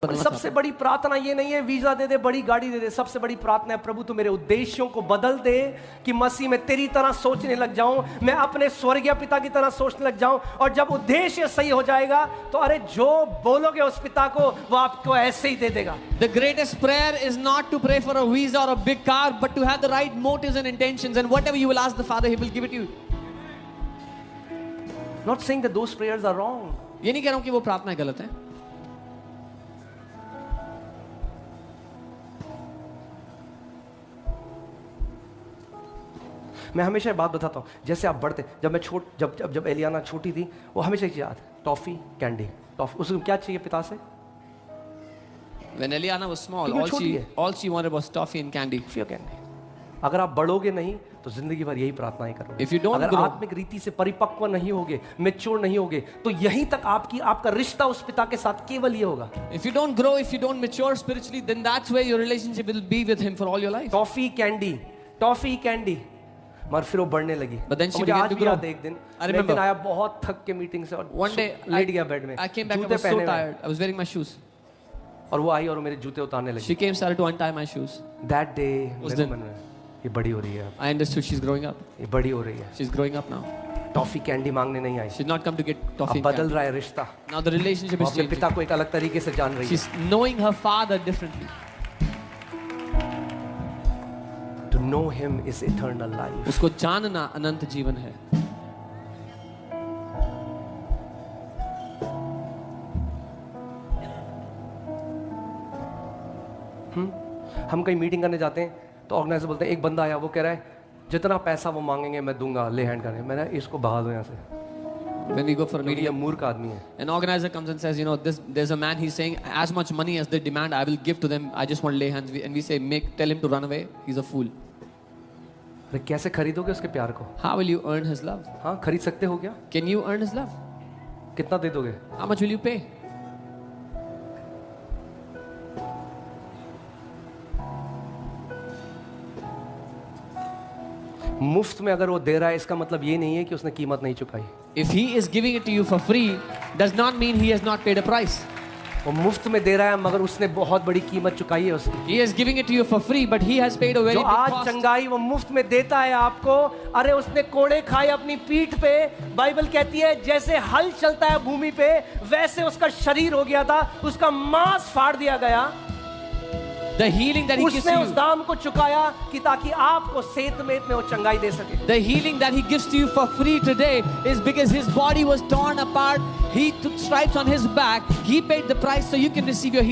सबसे बड़ी प्रार्थना ये नहीं है वीजा दे दे, बड़ी गाड़ी दे दे। सबसे बड़ी प्रार्थना है प्रभु तू मेरे उद्देश्यों को बदल दे कि मसीह में तेरी तरह सोचने लग जाऊं, मैं अपने स्वर्गीय पिता की तरह सोचने लग जाऊं। और जब उद्देश्य सही हो जाएगा तो अरे जो बोलोगे उस पिता को वो आपको ऐसे ही दे देगा। The greatest prayer is not to pray for a visa or a big car, but to have the right motives and intentions, and whatever you will ask the Father, He will give it to you. Not saying that those prayers are wrong. ये नहीं कह रहा हूं कि वो प्रार्थनाएं गलत हैं। मैं हमेशा बात बताता हूँ, जैसे आप बढ़ते, जब एलियाना छोटी थी, वो हमेशा एक याद, टॉफी कैंडी, टॉफी, उसको क्या चाहिए पिता से? When Eliana was small, all she wanted was toffee and candy. अगर आप बढ़ोगे नहीं तो जिंदगी भर यही प्रार्थनाएं करोगे। If you don't अगर grow, आत्मिक रीति से परिपक्व नहीं होगे, मैच्योर नहीं होगे, तो यहीं तक आपका रिश्ता उस पिता के साथ केवल ये होगा। If you don't grow, if you don't mature spiritually, then that's where your relationship will be with Him for all your life. Toffee candy, मगर फिर वो बढ़ने लगी। But then she मुझे began आज to भी grow. याद है, एक दिन I remember. आया बहुत थक के मीटिंग से और One day, लेट गया बेड में, I came back, I जूते was so पहने हुए, tired. I was wearing my shoes. और वो आई और मेरे जूते उतारने लगी। She came, started to untie my shoes. That day उस मेरे दिन मन में ये बड़ी हो रही है, I understood she's growing up. ये बड़ी हो रही है। She's growing up now. Toffee candy मांगने नहीं आई, She's not come to get toffee अब and बदल candy. रहा है रिश्ता। Now the relationship वो is अपने changing. पिता को एक अलग तरीके से जान रही है। She's knowing her father differently. To know him is eternal life. उसको जानना अनंत जीवन है। हम कहीं मीटिंग करने जाते हैं तो ऑर्गेनाइजर बोलते हैं, एक बंदा आया, वो कह रहा है जितना पैसा वो मांगेंगे मैं दूंगा, ले हैंड करें। मैंने इसको भगा दो यहाँ से। When we go for a क्योंकि ये meeting, मूर्ख आदमी है। an organizer comes and says, you know, there's a man, he's saying as much money as they demand, I will give to them. I just want to lay hands. And we say, tell him to run away. He's a fool. अरे कैसे खरीदोगे उसके प्यार को? How will you earn his love? हाँ, खरीद सकते हो क्या? Can you earn his love? कितना दे दोगे? How much will you pay? मुफ्त में अगर वो दे रहा है इसका मतलब ये नहीं है कि उसने कीमत नहीं चुकाई। If he is giving it to you for free, does not mean he has not paid a price. वो मुफ्त में दे रहा है मगर उसने बहुत बड़ी कीमत चुकाई है उसकी। He is giving it to you for free, but he has paid a very जो big आज cost. चंगाई वो मुफ्त में देता है आपको, अरे उसने कोड़े खाए अपनी पीठ पे। बाइबल कहती है जैसे हल चलता है भूमि पे, वैसे उसका शरीर हो गया था, उसका मांस फाड़ दिया गया। The healing that he gives उसने to उस you, दाम को चुकाया कि ताकि आपको सेत में वो चंगाई दे सके। the healing that he gives to you for free today is because his body was torn apart. He took stripes on his back. He paid the price so you can receive your healing.